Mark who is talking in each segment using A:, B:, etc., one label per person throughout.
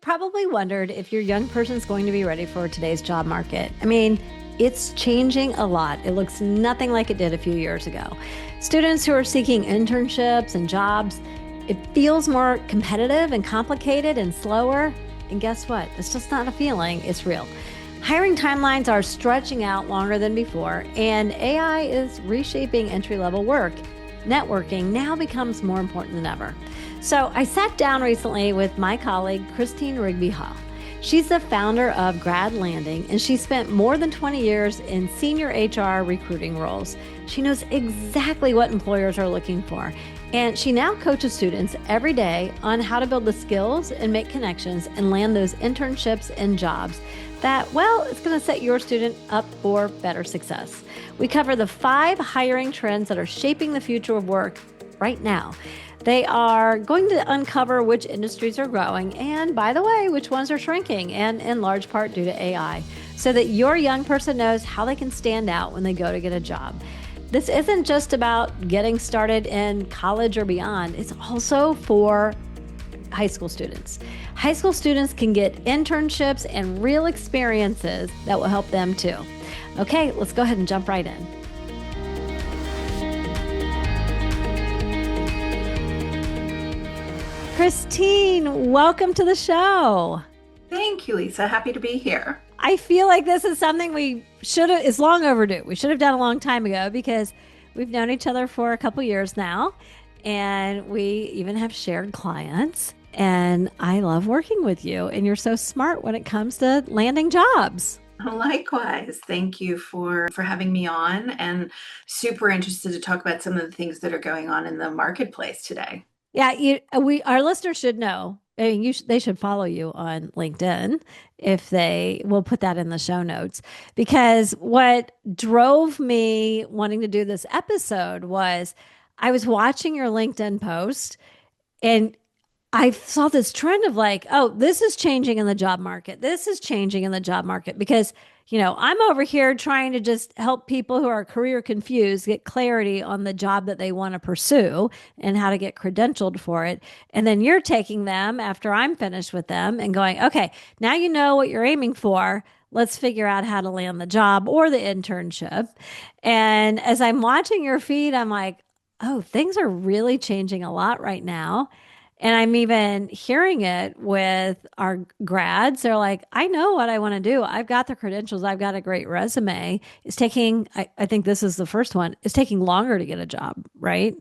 A: probably wondered if your young person's going to be ready for today's job market. I mean, it's changing a lot. It looks nothing like it did a few years ago. Students who are seeking internships and jobs, it feels more competitive and complicated and slower. And guess what? It's just not a feeling, it's real. Hiring timelines are stretching out longer than before, and AI is reshaping entry-level work. Networking now becomes more important than ever. So I sat down recently with my colleague, Christine Rigby-Hall. She's the founder of GradLanding, and she spent more than 20 years in senior HR recruiting roles. She knows exactly what employers are looking for, and she now coaches students every day on how to build the skills and make connections and land those internships and jobs that, well, it's going to set your student up for better success. We cover the 5 hiring trends that are shaping the future of work right now. They are going to uncover which industries are growing and, by the way, which ones are shrinking, and in large part due to AI, so that your young person knows how they can stand out when they go to get a job. This isn't just about getting started in college or beyond. It's also for high school students. High school students can get internships and real experiences that will help them too. Okay, let's go ahead and jump right in. Christine, welcome to the show.
B: Thank you, Lisa. Happy to be here.
A: I feel like this is something we should have, it's long overdue. We should have done a long time ago because we've known each other for a couple years now, and we even have shared clients. And I love working with you, and you're so smart when it comes to landing jobs.
B: Likewise. Thank you for having me on, and super interested to talk about some of the things that are going on in the marketplace today.
A: Yeah, our listeners should know. I mean, they should follow you on LinkedIn if they will put that in the show notes. Because what drove me wanting to do this episode was I was watching your LinkedIn post, and I saw this trend of like, oh, this is changing in the job market. This is changing in the job market because, I'm over here trying to just help people who are career confused get clarity on the job that they want to pursue and how to get credentialed for it. And then you're taking them after I'm finished with them and going, okay, now you know what you're aiming for. Let's figure out how to land the job or the internship. And as I'm watching your feed, I'm like, oh, things are really changing a lot right now. And I'm even hearing it with our grads. They're like, I know what I want to do. I've got the credentials. I've got a great resume. It's taking, I think this is the first one, it's taking longer to get a job, right?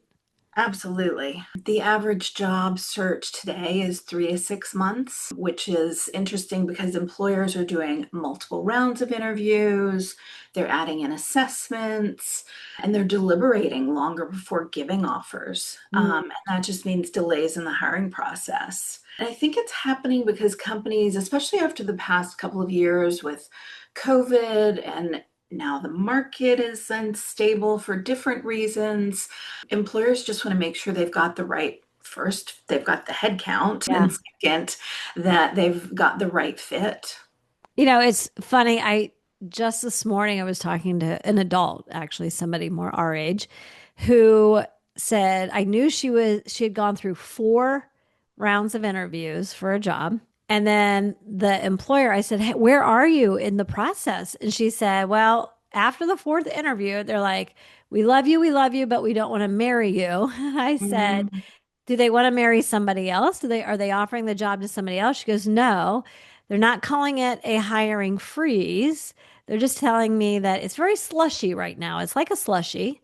B: Absolutely. The average job search today is 3 to 6 months, which is interesting because employers are doing multiple rounds of interviews, they're adding in assessments, and they're deliberating longer before giving offers. And that just means delays in the hiring process. And I think it's happening because companies, especially after the past couple of years with COVID, and now the market is unstable for different reasons. Employers just want to make sure they've got the right, first, they've got the head count,
A: Yeah.
B: and second, that they've got the right fit.
A: It's funny. Just this morning, I was talking to an adult, actually, somebody more our age, who said, I knew she had gone through 4 rounds of interviews for a job. And then the employer, I said, hey, where are you in the process? And she said, well, after the 4th interview, they're like, we love you, but we don't want to marry you. I said,
B: Mhm.
A: do they want to marry somebody else? Are they offering the job to somebody else? She goes, no, they're not calling it a hiring freeze. They're just telling me that it's very slushy right now. It's like a slushy.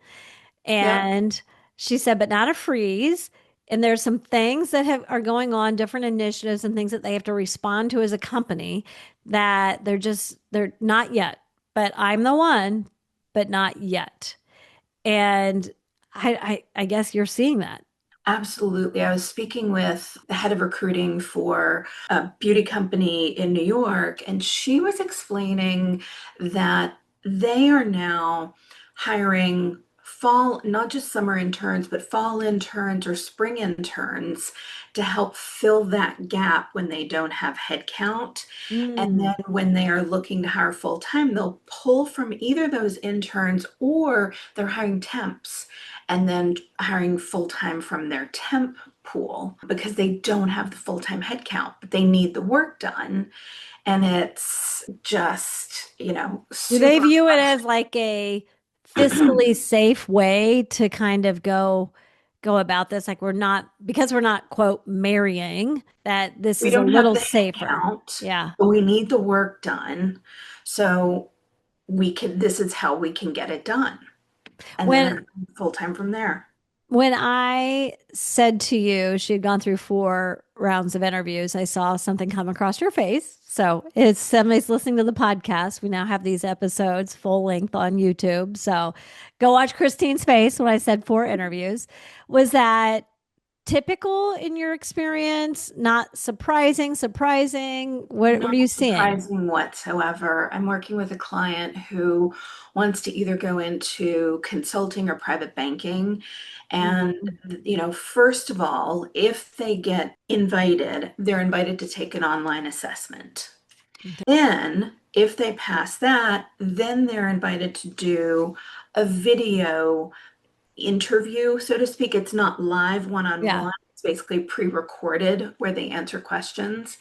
B: Yep.
A: And she said, but not a freeze. And there's some things that are going on, different initiatives and things that they have to respond to as a company that they're not yet, but I'm the one, but not yet. And I guess you're seeing that.
B: Absolutely. I was speaking with the head of recruiting for a beauty company in New York, and she was explaining that they are now hiring fall, not just summer interns, but fall interns or spring interns to help fill that gap when they don't have headcount. And
A: Mm,
B: then when they are looking to hire full time, they'll pull from either those interns or they're hiring temps and then hiring full time from their temp pool because they don't have the full-time headcount, but they need the work done. And it's just,
A: Do they
B: super
A: view it as like a fiscally safe way to kind of go about this? Like because we're not, quote, marrying, that this
B: we
A: is a
B: don't have
A: little
B: the
A: safer.
B: headcount,
A: Yeah.
B: but we need the work done. So this is how we can get it done. And then
A: When
B: they're full time from there.
A: When I said to you she had gone through 4 rounds of interviews, I saw something come across your face. So if somebody's listening to the podcast, we now have these episodes full length on YouTube. So go watch Christine's face when I said 4 interviews. Was that typical in your experience? Not surprising? Surprising? What
B: Not
A: are you seeing?
B: surprising whatsoever. I'm working with a client who wants to either go into consulting or private banking. And,
A: Mhm.
B: first of all, if they get invited, they're invited to take an online assessment.
A: Okay.
B: Then, if they pass that, then they're invited to do a video interview, so to speak. It's not live
A: Yeah.
B: one-on-one. It's basically pre-recorded where they answer questions.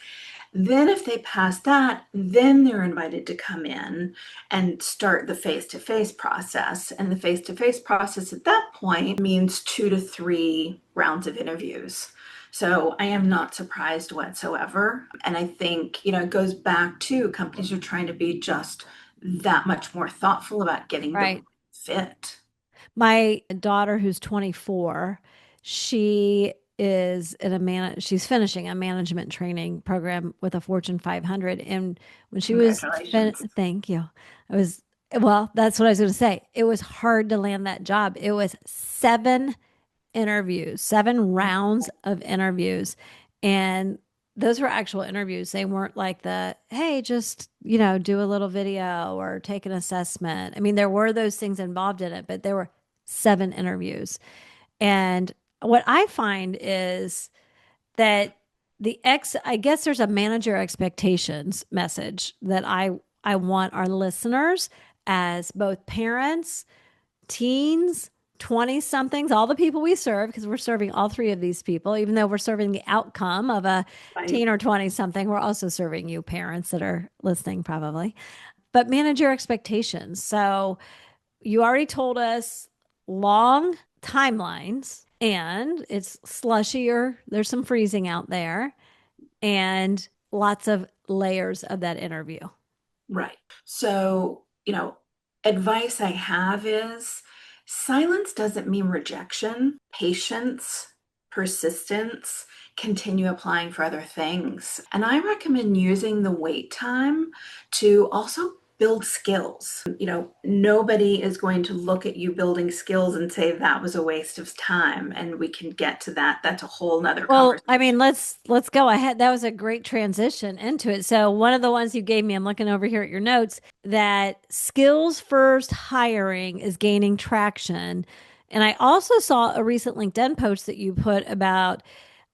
B: Then, if they pass that, then they're invited to come in and start the face-to-face process. And the face-to-face process at that point means 2 to 3 rounds of interviews. So I am not surprised whatsoever. And I think, it goes back to companies are trying to be just that much more thoughtful about getting the right
A: Right.
B: fit.
A: My daughter, who's 24, she is in she's finishing a management training program with a Fortune 500. And when she was,
B: Congratulations.
A: thank you. Well, that's what I was going to say. It was hard to land that job. It was 7 interviews, 7 rounds of interviews. And those were actual interviews. They weren't like hey, just, do a little video or take an assessment. I mean, there were those things involved in it, but there were 7 interviews. And what I find is that I guess there's a manager expectations message that I want our listeners, as both parents, teens, 20 somethings, all the people we serve, because we're serving all 3 of these people, even though we're serving the outcome of a
B: Right.
A: teen or 20 something, we're also serving you parents that are listening probably. But manage your expectations. So you already told us long timelines, and it's slushier. There's some freezing out there, and lots of layers of that interview.
B: Right. So, advice I have is silence doesn't mean rejection, patience, persistence, continue applying for other things. And I recommend using the wait time to also build skills. Nobody is going to look at you building skills and say that was a waste of time. And we can get to that. That's a whole nother
A: Well,
B: conversation.
A: I mean, let's go ahead. That was a great transition into it. So one of the ones you gave me, I'm looking over here at your notes, that skills first hiring is gaining traction. And I also saw a recent LinkedIn post that you put about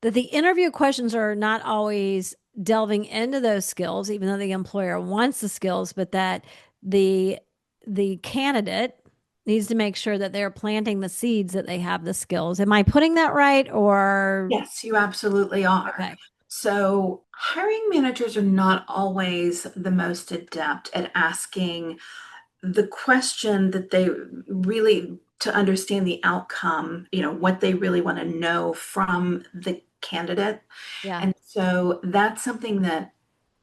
A: that the interview questions are not always delving into those skills, even though the employer wants the skills, but that the the candidate needs to make sure that they're planting the seeds that they have the skills. Am I putting that right? Or
B: Yes, you absolutely are.
A: okay.
B: So, hiring managers are not always the most adept at asking the question that they really, to understand the outcome, what they really want to know from the candidate.
A: Yeah.
B: And so that's something that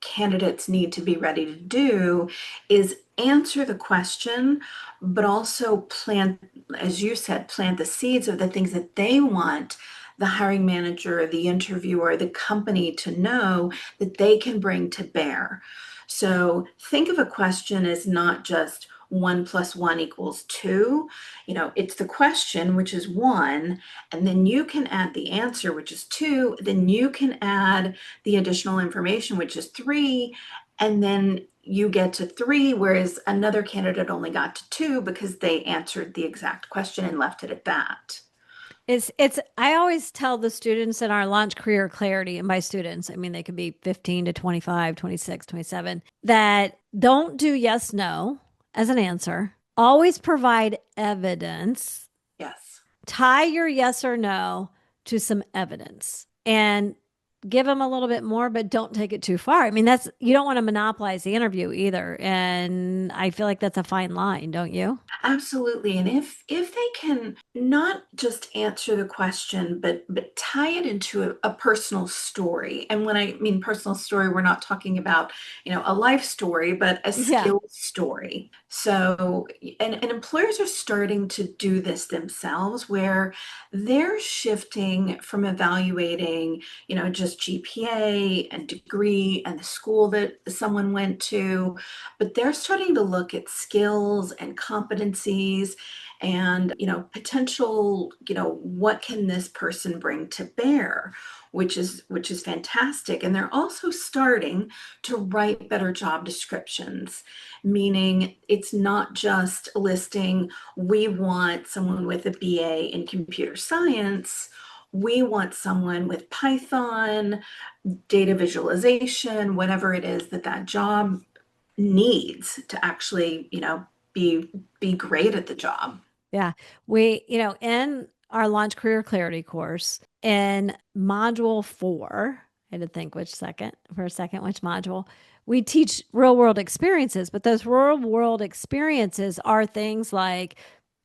B: candidates need to be ready to do is answer the question, but also plant, as you said, plant the seeds of the things that they want the hiring manager, the interviewer, the company to know that they can bring to bear. So think of a question as not just 1 + 1 = 2. It's the question, which is 1, and then you can add the answer, which is 2. Then you can add the additional information, which is 3, and then you get to 3, whereas another candidate only got to 2 because they answered the exact question and left it at that.
A: It's I always tell the students in our launch career clarity, and by students, I mean they could be 15 to 25, 26, 27, that don't do yes, no as an answer. Always provide evidence.
B: Yes.
A: Tie your yes or no to some evidence and give them a little bit more, but don't take it too far. I mean, that's, you don't want to monopolize the interview either. And I feel like that's a fine line, don't you?
B: Absolutely. And if they can not just answer the question, but tie it into a personal story. And when I mean personal story, we're not talking about, a life story, but a
A: Yeah.
B: skill story. So, and employers are starting to do this themselves where they're shifting from evaluating, just GPA and degree and the school that someone went to, but they're starting to look at skills and competencies and potential, what can this person bring to bear, which is fantastic. And they're also starting to write better job descriptions, meaning it's not just listing, we want someone with a BA in computer science, we want someone with Python, data visualization, whatever it is that job needs to actually, be great at the job.
A: Yeah. In our Launch Career Clarity course, in module 4, I had to think for a second, which module, we teach real world experiences, but those real world experiences are things like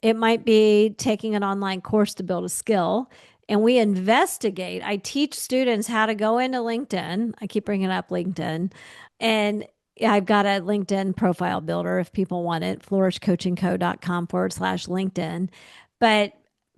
A: it might be taking an online course to build a skill. And we investigate. I teach students how to go into LinkedIn. I keep bringing up LinkedIn. And I've got a LinkedIn profile builder if people want it, flourishcoachingco.com/LinkedIn. But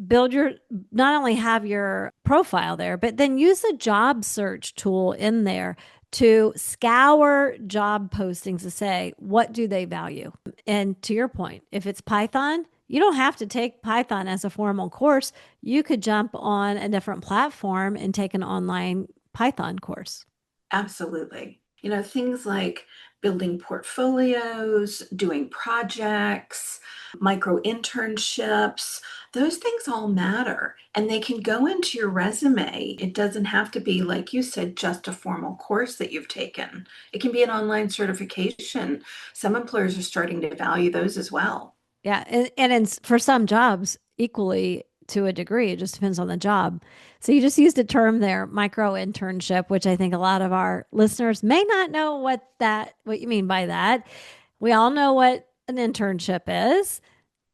A: build your, not only have your profile there, but then use the job search tool in there to scour job postings to say, what do they value? And to your point, if it's Python, you don't have to take Python as a formal course. You could jump on a different platform and take an online Python course.
B: Absolutely. Things like building portfolios, doing projects, micro internships, those things all matter and they can go into your resume. It doesn't have to be, like you said, just a formal course that you've taken. It can be an online certification. Some employers are starting to value those as well.
A: Yeah, for some jobs, equally to a degree, it just depends on the job. So you just used a term there, micro internship, which I think a lot of our listeners may not know what you mean by that. We all know what an internship is.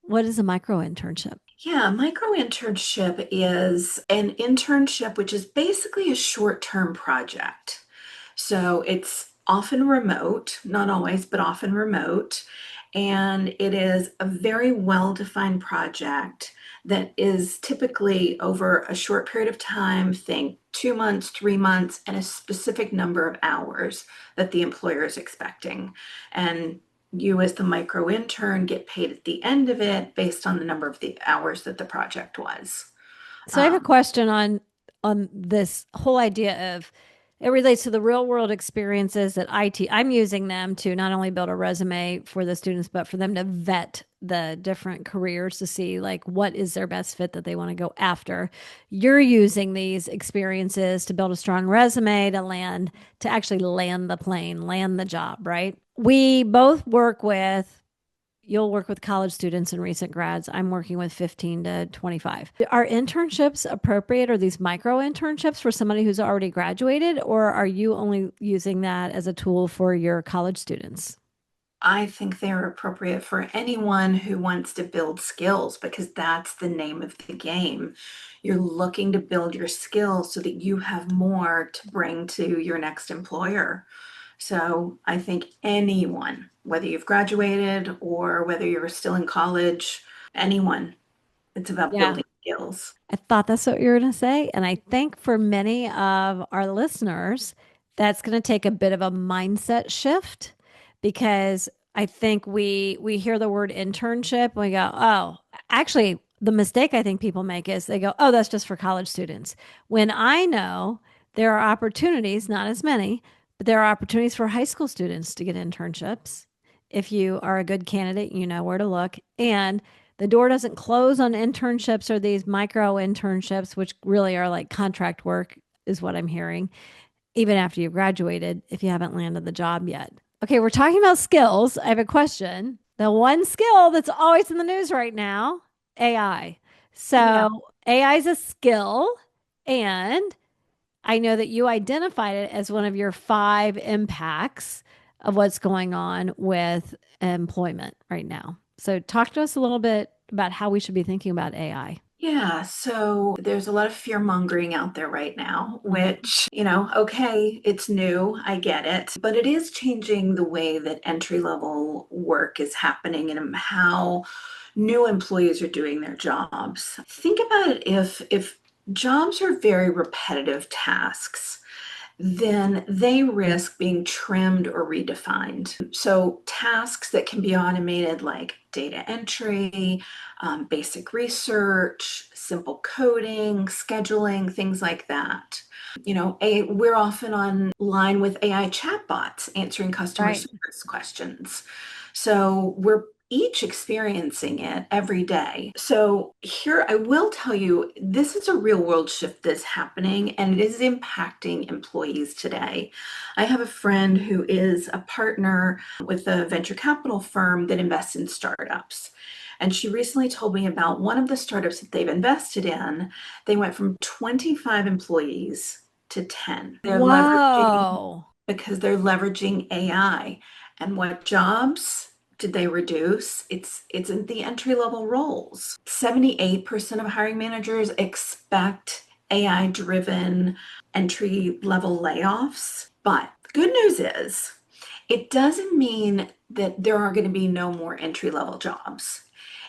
A: What is a micro internship?
B: Yeah, micro internship is an internship which is basically a short-term project. So it's often remote, not always, but often remote. And it is a very well-defined project that is typically over a short period of time, think 2 months, 3 months, and a specific number of hours that the employer is expecting. And you, as the micro intern, get paid at the end of it based on the number of the hours that the project was.
A: So I have a
B: Um,
A: question on this whole idea of it relates to the real world experiences that I'm using them to not only build a resume for the students, but for them to vet the different careers to see like what is their best fit that they want to go after. You're using these experiences to build a strong resume to actually land the plane, land the job, right? We both work with You'll work with college students and recent grads. I'm working with 15 to 25. Are internships appropriate? Are these micro internships for somebody who's already graduated, or are you only using that as a tool for your college students?
B: I think they're appropriate for anyone who wants to build skills because that's the name of the game. You're looking to build your skills so that you have more to bring to your next employer. So I think anyone, whether you've graduated or whether you're still in college, anyone, it's about
A: Yeah.
B: building skills.
A: I thought that's what you were going to say. And I think for many of our listeners, that's going to take a bit of a mindset shift because I think we hear the word internship and we go, oh, actually, the mistake I think people make is they go, oh, that's just for college students. When I know there are opportunities, not as many, but there are opportunities for high school students to get internships. If you are a good candidate, you know where to look. And the door doesn't close on internships or these micro internships, which really are like contract work, is what I'm hearing, even after you've graduated, if you haven't landed the job yet. Okay, we're talking about skills. I have a question. The one skill that's always in the news right now, AI.
B: Yeah.
A: So AI is a skill. And I know that you identified it as one of your five impacts of what's going on with employment right now. So, talk to us a little bit about how we should be thinking about AI.
B: Yeah, so there's a lot of fear mongering out there right now,
A: Mhm.
B: which, okay, it's new, I get it, but it is changing the way that entry level work is happening and how new employees are doing their jobs. Think about it if jobs are very repetitive tasks, then they risk being trimmed or redefined. So, tasks that can be automated, like data entry, basic research, simple coding, scheduling, things like that. We're often online with AI chatbots answering customer
A: Right.
B: service questions. So, we're each experiencing it every day. So, here I will tell you this is a real world shift that's happening and it is impacting employees today. I have a friend who is a partner with a venture capital firm that invests in startups. And she recently told me about one of the startups that they've invested in. They went from 25 employees to 10.
A: Whoa.
B: Because they're leveraging AI. And what jobs did they reduce? It's in the entry level roles. 78% of hiring managers expect AI driven entry level layoffs. But the good news is it doesn't mean that there are going to be no more entry level jobs.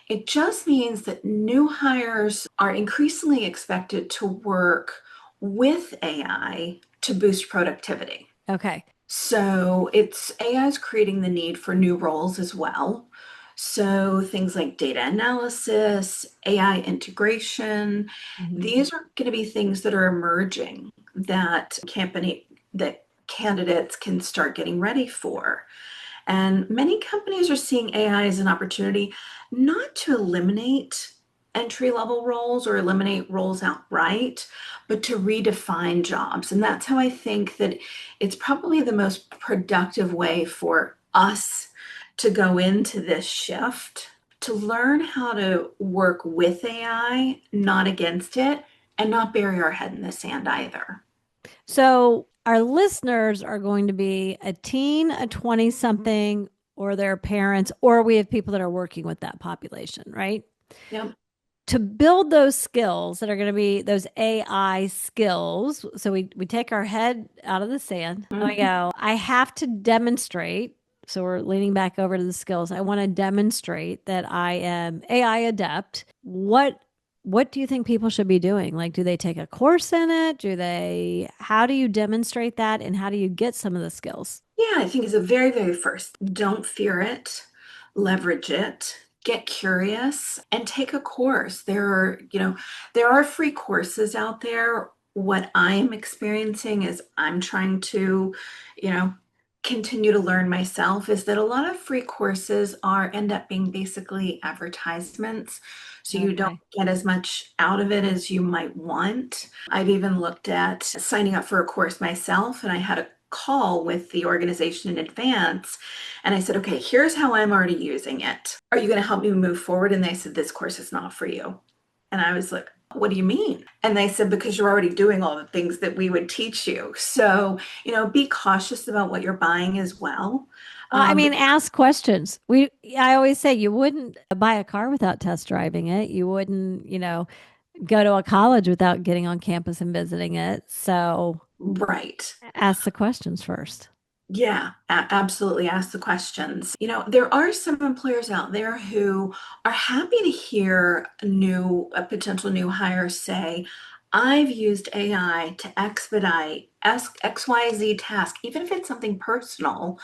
B: It just means that new hires are increasingly expected to work with AI to boost productivity.
A: Okay.
B: So it's AI is creating the need for new roles as well. So things like data analysis, AI integration,
A: Mhm.
B: these are going to be things that are emerging that candidates can start getting ready for. And many companies are seeing AI as an opportunity not to eliminate entry level roles or eliminate roles outright, but to redefine jobs. And that's how I think that it's probably the most productive way for us to go into this shift, to learn how to work with AI, not against it, and not bury our head in the sand either.
A: So, our listeners are going to be a teen, a 20 something, or their parents, or we have people that are working with that population, right?
B: Yep.
A: To build those skills that are going to be those AI skills. So we take our head out of the sand and we
B: Mhm.
A: go, I have to demonstrate. So we're leaning back over to the skills. I want to demonstrate that I am AI adept. What do you think people should be doing? Like, do they take a course in it? How do you demonstrate that? And how do you get some of the skills?
B: Yeah, I think it's a very, very first. Don't fear it, leverage it, get curious, and take a course. There are free courses out there. What I am experiencing is I'm trying to, you know, continue to learn myself is that a lot of free courses are end up being basically advertisements. So you don't
A: Okay.
B: get as much out of it as you might want. I've even looked at signing up for a course myself, and I had a call with the organization in advance. And I said, okay, here's how I'm already using it. Are you going to help me move forward? And they said, this course is not for you. And I was like, what do you mean? And they said, because you're already doing all the things that we would teach you. So, be cautious about what you're buying as well.
A: Well, I
B: But
A: mean, ask questions. I always say you wouldn't buy a car without test driving it. You wouldn't, go to a college without getting on campus and visiting it. So
B: right.
A: ask the questions first.
B: Yeah, absolutely. Ask the questions. There are some employers out there who are happy to hear a potential new hire say, I've used AI to expedite XYZ task, even if it's something personal.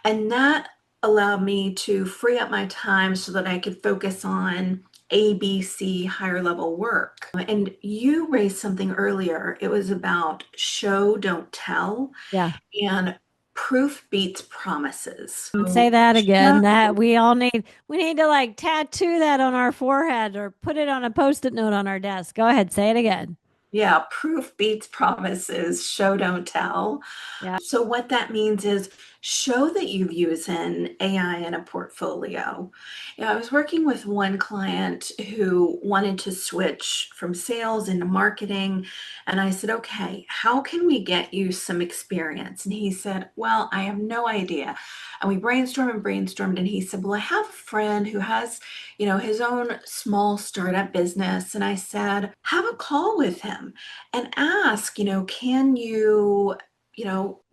B: And that allowed me to free up my time so that I could focus on ABC higher level work. And you raised something earlier. It was about show, don't tell.
A: Yeah.
B: And proof beats promises.
A: And say
B: So,
A: that again.
B: show,
A: That we need to like tattoo that on our forehead or put it on a post-it note on our desk. Go ahead, say it again.
B: yeah, proof beats promises, show, don't tell.
A: Yeah.
B: So, what that means is show that you've used an AI in a portfolio. I was working with one client who wanted to switch from sales into marketing. And I said, okay, how can we get you some experience? And he said, well, I have no idea. And we brainstormed. And he said, well, I have a friend who has, his own small startup business. And I said, have a call with him and ask, can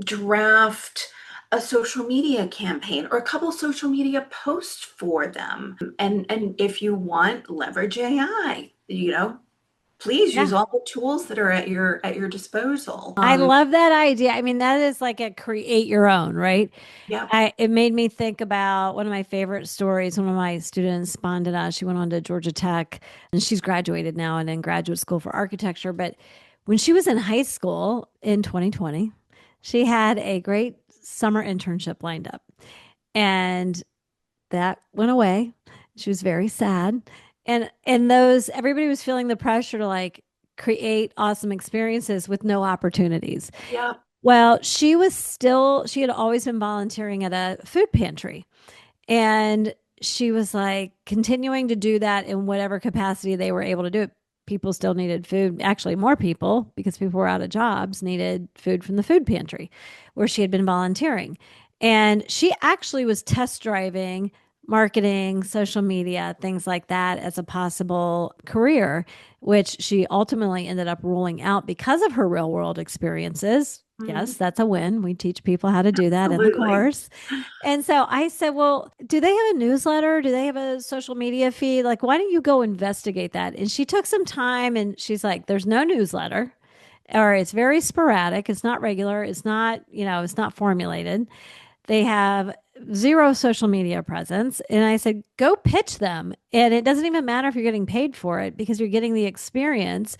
B: draft a social media campaign or a couple social media posts for them. And if you want, leverage AI, please use
A: Yeah.
B: all the tools that are at your disposal.
A: I love that idea. I mean, that is like a create your own, right?
B: Yeah.
A: It made me think about one of my favorite stories. One of my students, Spondana, she went on to Georgia Tech and she's graduated now and in graduate school for architecture. But when she was in high school in 2020, she had a great summer internship lined up and that went away. She was very sad. And those everybody was feeling the pressure to like create awesome experiences with no opportunities.
B: Yeah.
A: Well, she had always been volunteering at a food pantry. And she was like continuing to do that in whatever capacity they were able to do it. People still needed food. Actually, more people, because people were out of jobs, needed food from the food pantry where she had been volunteering. And she actually was test driving marketing, social media, things like that as a possible career, which she ultimately ended up ruling out because of her real world experiences.
B: Mhm.
A: Yes, that's a win. We teach people how to do that in the
B: Absolutely.
A: course. And so I said, well, do they have a newsletter? Do they have a social media feed? Like, why don't you go investigate that? And she took some time and she's like, there's no newsletter or it's very sporadic. It's not regular. It's not, it's not formulated. They have zero social media presence. And I said, go pitch them. And it doesn't even matter if you're getting paid for it because you're getting the experience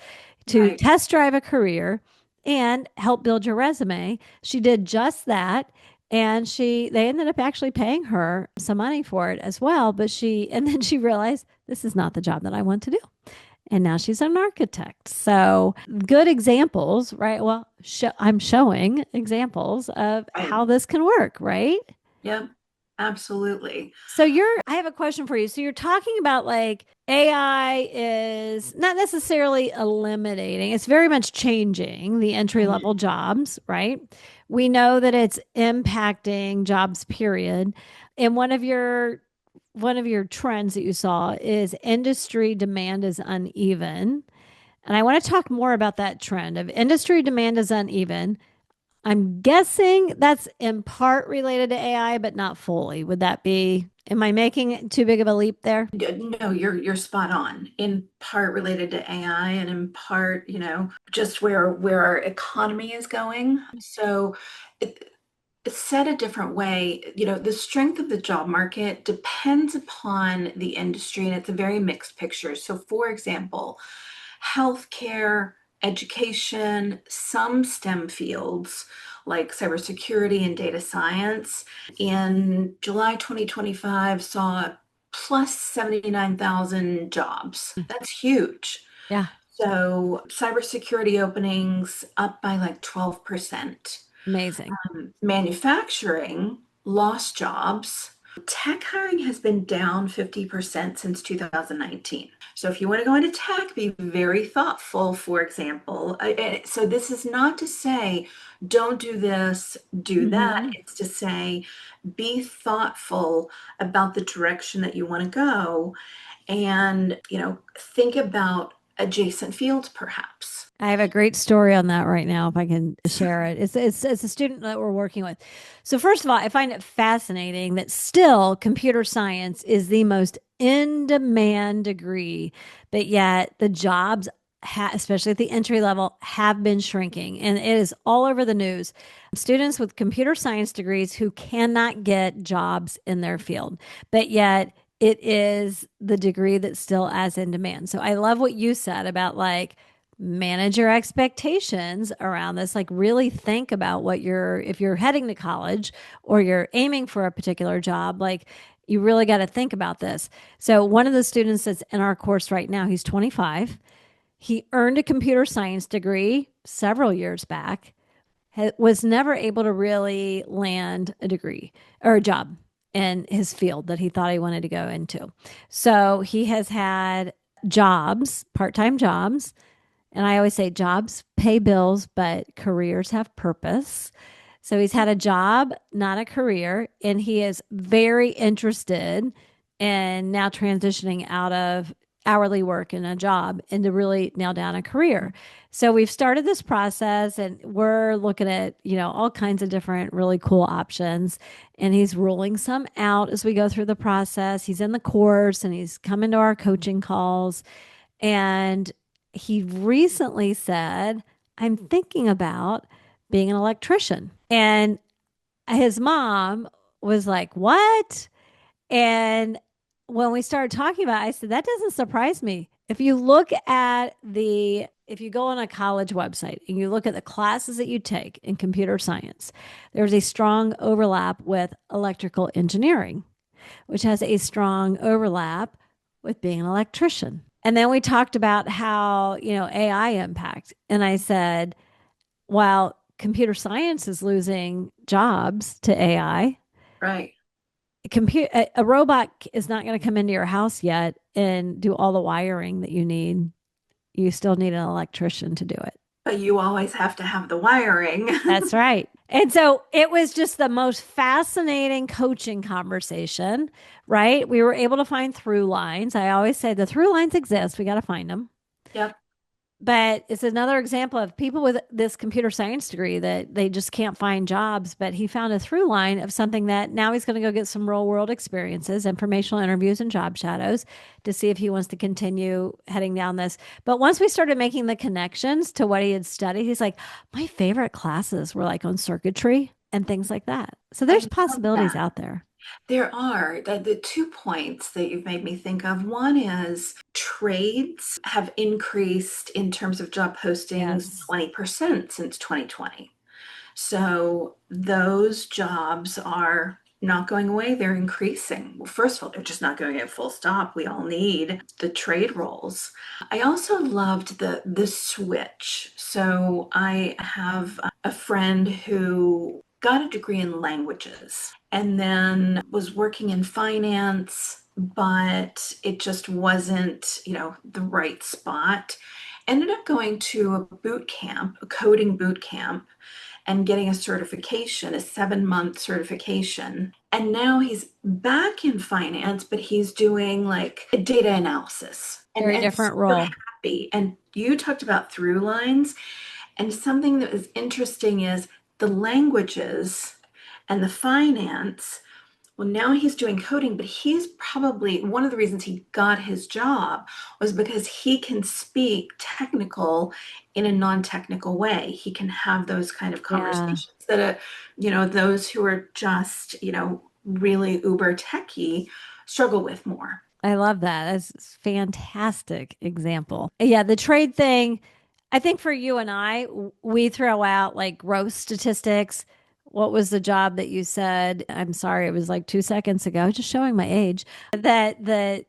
A: to
B: Right.
A: test drive a career and help build your resume. She did just that. And they ended up actually paying her some money for it as well. And then she realized this is not the job that I want to do. And now she's an architect. So good examples, right? Well, I'm showing examples of
B: Right.
A: how this can work, right?
B: Yep. Absolutely.
A: I have a question for you. So you're talking about like AI is not necessarily eliminating, it's very much changing the entry level
B: Mhm.
A: jobs, right? We know that it's impacting jobs, period. And one of your trends that you saw is industry demand is uneven. And I want to talk more about that trend of industry demand is uneven. I'm guessing that's in part related to AI, but not fully. Am I making too big of a leap there?
B: No, you're spot on. In part related to AI, and in part, just where our economy is going. So, it, said a different way, the strength of the job market depends upon the industry, and it's a very mixed picture. So, for example, healthcare, education, some STEM fields like cybersecurity and data science in July 2025 saw plus 79,000 jobs. That's huge.
A: Yeah,
B: So cybersecurity openings up by like 12%.
A: amazing.
B: Manufacturing lost jobs. Tech hiring has been down 50% since 2019. So if you want to go into tech, be very thoughtful, for example. So this is not to say don't do this, do that.
A: Hmm.
B: It's to say be thoughtful about the direction that you want to go and, think about adjacent fields perhaps.
A: I have a great story on that right now, if I can share it. It's a student that we're working with. So first of all, I find it fascinating that still computer science is the most in demand degree, but yet the jobs, especially at the entry level, have been shrinking, and it is all over the news. Students with computer science degrees who cannot get jobs in their field, but yet it is the degree that's still as in demand. So I love what you said about like manage your expectations around this. Like, really think about if you're heading to college or you're aiming for a particular job, like, you really got to think about this. So, one of the students that's in our course right now, he's 25. He earned a computer science degree several years back, was never able to really land a degree or a job in his field that he thought he wanted to go into. So he has had jobs, part-time jobs, and I always say jobs pay bills, but careers have purpose. So he's had a job, not a career, and he is very interested in now transitioning out of hourly work and a job and to really nail down a career. So we've started this process and we're looking at, all kinds of different really cool options. And he's ruling some out as we go through the process. He's in the course and he's coming to our coaching calls. And he recently said, I'm thinking about being an electrician. And his mom was like, what? And when we started talking about it, I said, that doesn't surprise me. If you go on a college website and you look at the classes that you take in computer science, there's a strong overlap with electrical engineering, which has a strong overlap with being an electrician. And then we talked about how, AI impact. And I said, while computer science is losing jobs to AI,
B: Right.
A: a robot is not going to come into your house yet and do all the wiring that you need. You still need an electrician to do it.
B: But you always have to have the wiring.
A: That's right. And so it was just the most fascinating coaching conversation, right? We were able to find through lines. I always say the through lines exist. We got to find them.
B: Yep.
A: But it's another example of people with this computer science degree that they just can't find jobs. But he found a through line of something that now he's going to go get some real world experiences, informational interviews, and job shadows to see if he wants to continue heading down this. But once we started making the connections to what he had studied, he's like, my favorite classes were like on circuitry and things like that. So
B: I
A: there's
B: love
A: possibilities
B: that.
A: out there.
B: There are the 2 points that you've made me think of. One is trades have increased in terms of job postings
A: Yes.
B: 20% since 2020. So those jobs are not going away, they're increasing. Well, first of all, they're just not going at full stop. We all need the trade roles. I also loved the switch. So I have a friend who got a degree in languages and then was working in finance, but it just wasn't, the right spot. Ended up going to a boot camp, a coding boot camp, and getting a certification, a 7-month certification. And now he's back in finance, but he's doing like a data analysis
A: Very
B: and
A: different
B: super
A: role.
B: happy. And you talked about through lines. And something that was interesting is the languages and the finance. Well, now he's doing coding, but he's probably one of the reasons he got his job was because he can speak technical in a non-technical way. He can have those kind of
A: Yeah.
B: conversations that those who are just, really uber techie struggle with more.
A: I love that. That's a fantastic example. Yeah, the trade thing, I think for you and I, we throw out like growth statistics. What was the job that you said? I'm sorry, it was like 2 seconds ago, just showing my age. That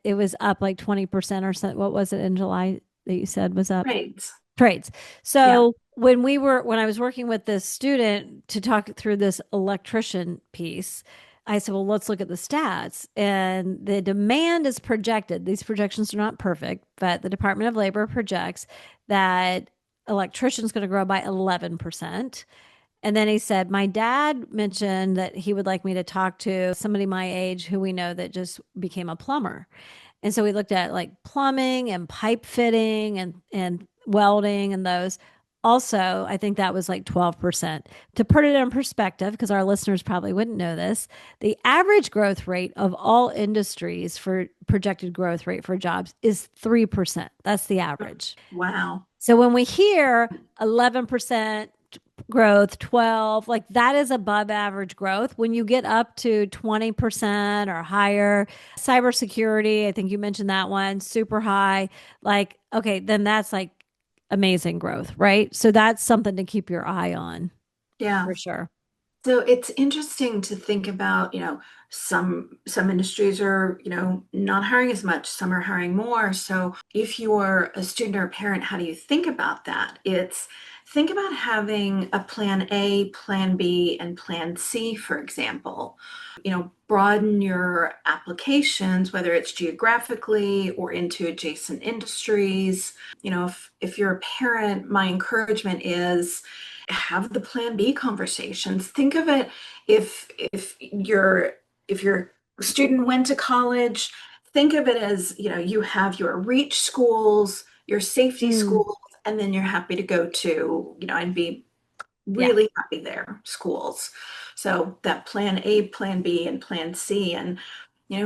A: it was up like 20% or so. What was it in July that you said was up?
B: Trades.
A: Trades.
B: Yeah.
A: So when I was working with this student to talk through this electrician piece, I said, well, let's look at the stats. And the demand is projected. These projections are not perfect, but the Department of Labor projects that electricians going to grow by 11%. And then he said, my dad mentioned that he would like me to talk to somebody my age who we know that just became a plumber. And so we looked at like plumbing and pipe fitting and welding and those. Also, I think that was like 12%. To put it in perspective, because our listeners probably wouldn't know this, the average growth rate of all industries for projected growth rate for jobs is 3%. That's the average.
B: Wow.
A: So when we hear 11% growth, 12, like that is above average growth. When you get up to 20% or higher, cybersecurity, I think you mentioned that one, super high, like, okay, then that's like amazing growth, right? So that's something to keep your eye on
B: Yeah.
A: for sure.
B: So it's interesting to think about, some industries are, not hiring as much, some are hiring more. So if you are a student or a parent, how do you think about that? It's Think about having a plan A, plan B, and plan C, for example. Broaden your applications, whether it's geographically or into adjacent industries. If you're a parent, my encouragement is have the plan B conversations. Think of it if your student went to college, think of it as, you have your reach schools, your safety
A: Mm,
B: schools, and then you're happy to go to, and be
A: yeah.
B: really happy there, schools. So that plan A, plan B, and plan C. And,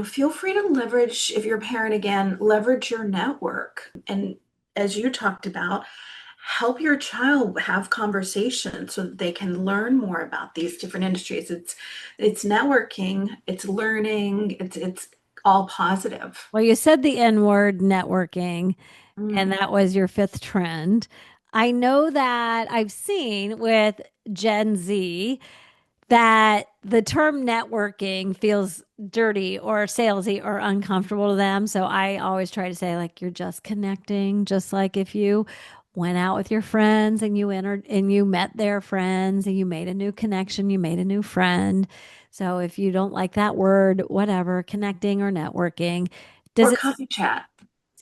B: feel free to leverage, if you're a parent again, leverage your network. And as you talked about, help your child have conversations so that they can learn more about these different industries. It's networking, it's learning, it's all positive.
A: Well, you said the N word, networking, and
B: Mm.
A: that was your fifth trend. I know that I've seen with Gen Z that the term networking feels dirty or salesy or uncomfortable to them. So I always try to say, like, you're just connecting, just like if you went out with your friends and you entered and you met their friends and you made a new connection, you made a new friend. So if you don't like that word, whatever, connecting or networking, does
B: Or
A: it
B: coffee chat.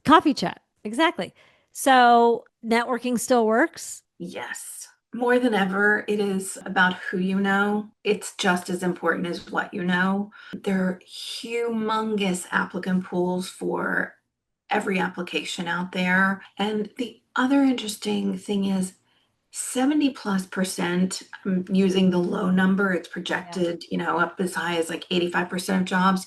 A: coffee chat? Exactly. So networking still works.
B: Yes. More than ever, it is about who you know. It's just as important as what you know. There are humongous applicant pools for every application out there. And the other interesting thing is 70 plus percent, I'm using the low number, it's
A: Yeah.
B: projected, up as high as like 85% of jobs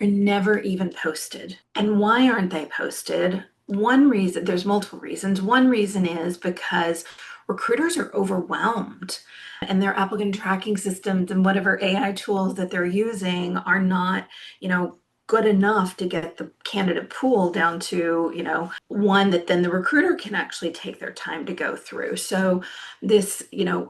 B: are never even posted. And why aren't they posted? One reason, there's multiple reasons. One reason is because recruiters are overwhelmed and their applicant tracking systems and whatever AI tools that they're using are not, good enough to get the candidate pool down to, one that then the recruiter can actually take their time to go through. So this,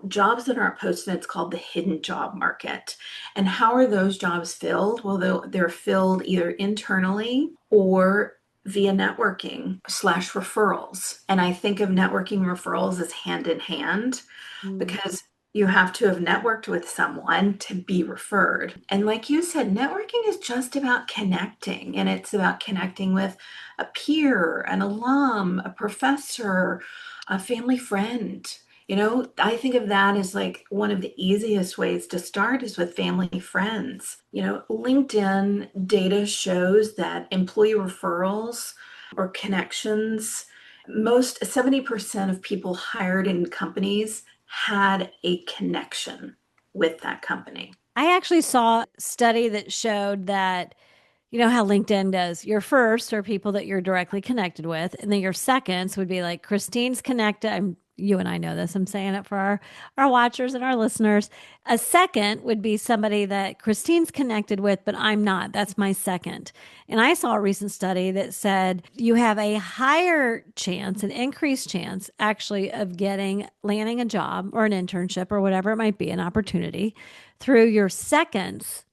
B: jobs that aren't posted, it's called the hidden job market. And how are those jobs filled? Well, they're filled either internally or via networking slash referrals. And I think of networking referrals as hand in hand
A: Mm.
B: because you have to have networked with someone to be referred. And like you said, networking is just about connecting, and it's about connecting with a peer, an alum, a professor, a family friend. I think of that as like one of the easiest ways to start is with family friends. LinkedIn data shows that employee referrals or connections, most 70% of people hired in companies had a connection with that company.
A: I actually saw a study that showed that, you know how LinkedIn does your first are people that you're directly connected with, and then your seconds would be like Christine's connected. You and I know this. I'm saying it for our watchers and our listeners. A second would be somebody that Christine's connected with, but I'm not. That's my second. And I saw a recent study that said you have a higher chance, an increased chance actually of landing a job or an internship or whatever it might be, an opportunity through your seconds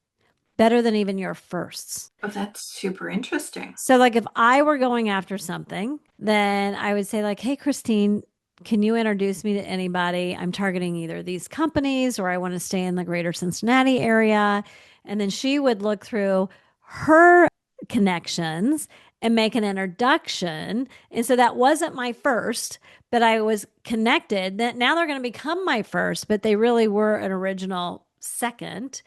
A: better than even your firsts.
B: Oh, that's super interesting.
A: So, like, if I were going after something, then I would say, like, hey, Christine, can you introduce me to anybody? I'm targeting either these companies or I want to stay in the greater Cincinnati area. And then she would look through her connections and make an introduction. And so that wasn't my first, but I was connected. That now they're going to become my first, but they really were an original second.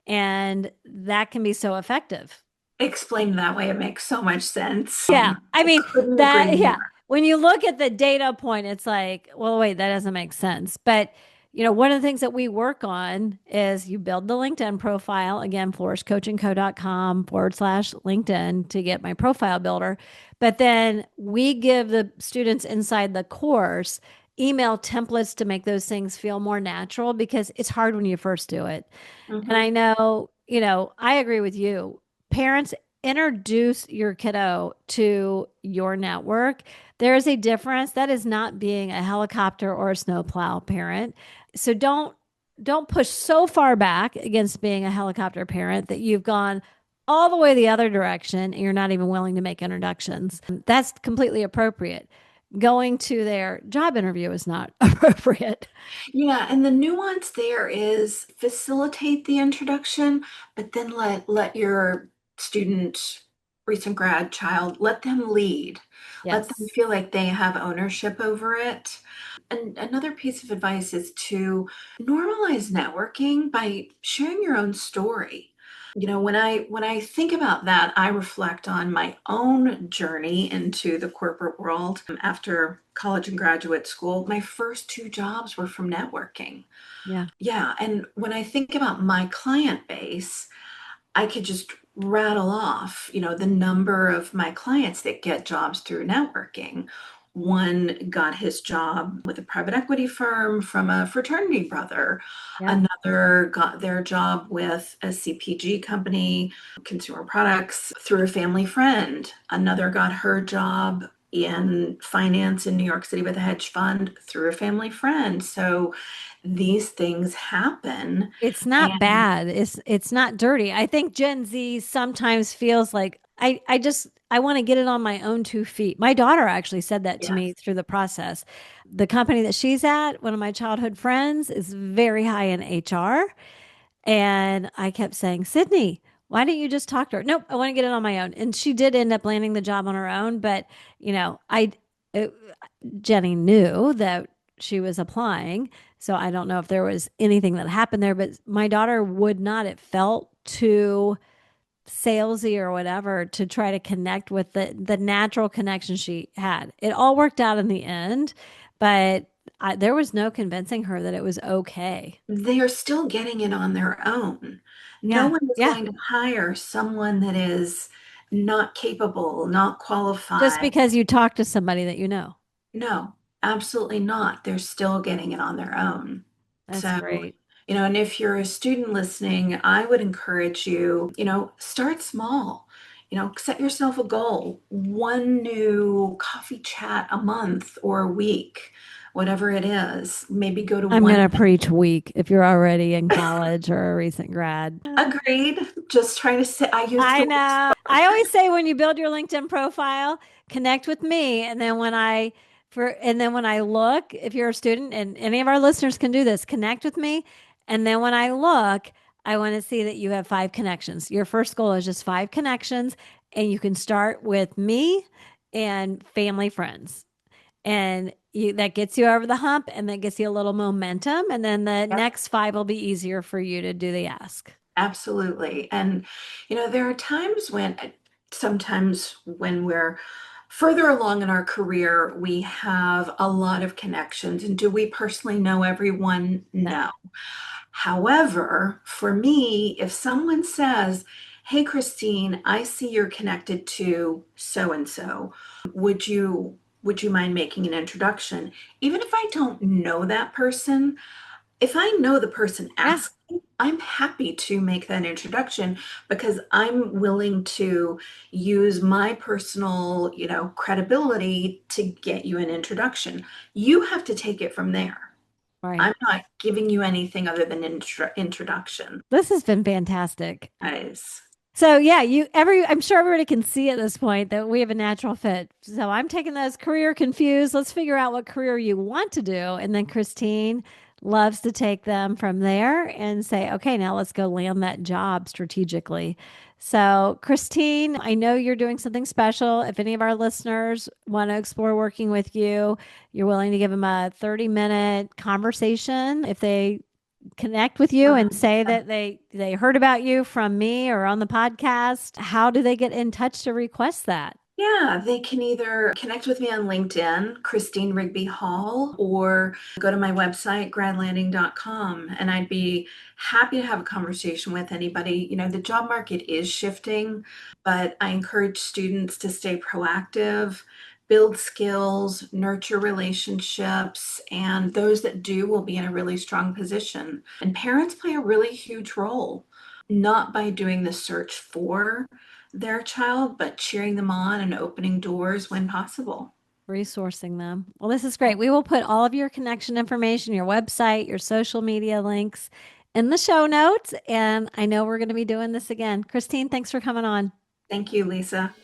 A: And that can be so effective.
B: Explained that way, it makes so much sense.
A: Yeah. I
B: I
A: mean,
B: couldn't agree
A: yeah.
B: more.
A: When you look at the data point, it's like, well, wait, that doesn't make sense. But, one of the things that we work on is you build the LinkedIn profile. Again, flourishcoachingco.com/LinkedIn to get my profile builder. But then we give the students inside the course email templates to make those things feel more natural because it's hard when you first do it. And I
B: Mhm.
A: know, I agree with you. Parents, introduce your kiddo to your network. There is a difference. That is not being a helicopter or a snowplow parent. So don't push so far back against being a helicopter parent that you've gone all the way the other direction and you're not even willing to make introductions. That's completely appropriate. going to their job interview is not appropriate.
B: Yeah, and the nuance there is facilitate the introduction, but then let your student, recent grad child, let them lead. Let them
A: Yes.
B: feel like they have ownership over it. And another piece of advice is to normalize networking by sharing your own story. When I think about that, I reflect on my own journey into the corporate world after college and graduate school. My first two jobs were from networking.
A: Yeah.
B: Yeah, and when I think about my client base, I could just rattle off, the number of my clients that get jobs through networking. One got his job with a private equity firm from a fraternity brother.
A: Yeah.
B: Another got their job with a CPG company, consumer products, through a family friend. Another got her job in finance in New York City with a hedge fund through a family friend. So these things happen.
A: It's not
B: And
A: bad. It's not dirty. I think Gen Z sometimes feels like I want to get it on my own 2 feet. My daughter actually said that to me
B: yes.
A: through the process. The company that she's at, one of my childhood friends, is very high in HR. And I kept saying, Sydney, why don't you just talk to her? Nope, I want to get it on my own. And she did end up landing the job on her own. But, you know, it, Jenny knew that she was applying. So I don't know if there was anything that happened there, but my daughter would not. It felt too salesy or whatever to try to connect with the natural connection she had. It all worked out in the end, but there was no convincing her that it was okay.
B: They are still getting it on their own. No
A: Yeah.
B: one is
A: Yeah.
B: going to hire someone that is not capable, not
A: Just
B: qualified.
A: because you talk to somebody that you know.
B: No, absolutely not. They're still getting it on their own.
A: That's
B: So,
A: great.
B: and if you're a student listening, I would encourage you, start small. Set yourself a goal, one new coffee chat a month or a week, whatever it is. Maybe go to
A: I'm
B: one.
A: going to preach weak if you're already in college or a recent grad.
B: Agreed. Just trying to say, I used
A: I
B: the word
A: know.
B: smart.
A: I always say when you build your LinkedIn profile, connect with me. And then when I look, if you're a student and any of our listeners can do this, connect with me. And then when I look, I want to see that you have 5 connections. Your first goal is just 5 connections, and you can start with me and family friends. And that gets you over the hump and that gets you a little momentum. And then the
B: Yep,
A: next 5 will be easier for you to do the ask.
B: absolutely. And, there are times sometimes when we're further along in our career, we have a lot of connections. And do we personally know everyone?
A: No.
B: No. However, for me, if someone says, "Hey, Christine, I see you're connected to so and so. Would you mind making an introduction?" Even if I don't know that person, if I know the person
A: Yeah.
B: asking, I'm happy to make that introduction because I'm willing to use my personal, credibility to get you an introduction. You have to take it from there.
A: Right.
B: I'm not giving you anything other than introduction.
A: This has been fantastic.
B: Guys.
A: So yeah, I'm sure everybody can see at this point that we have a natural fit. So I'm taking those career confused. Let's figure out what career you want to do. And then Christine loves to take them from there and say, okay, now let's go land that job strategically. So, Christine, I know you're doing something special. If any of our listeners want to explore working with you, you're willing to give them a 30-minute conversation if they connect with you and say that they heard about you from me or on the podcast. How do they get in touch to request that?
B: Yeah, they can either connect with me on LinkedIn, Christine Rigby-Hall, or go to my website, gradlanding.com. And I'd be happy to have a conversation with anybody. The job market is shifting, but I encourage students to stay proactive, build skills, nurture relationships, and those that do will be in a really strong position. And parents play a really huge role, not by doing the search for their child, but cheering them on and opening doors when possible.
A: Resourcing them. Well, this is great. We will put all of your connection information, your website, your social media links in the show notes. And I know we're going to be doing this again. Christine, thanks for coming on.
B: Thank you, Lisa.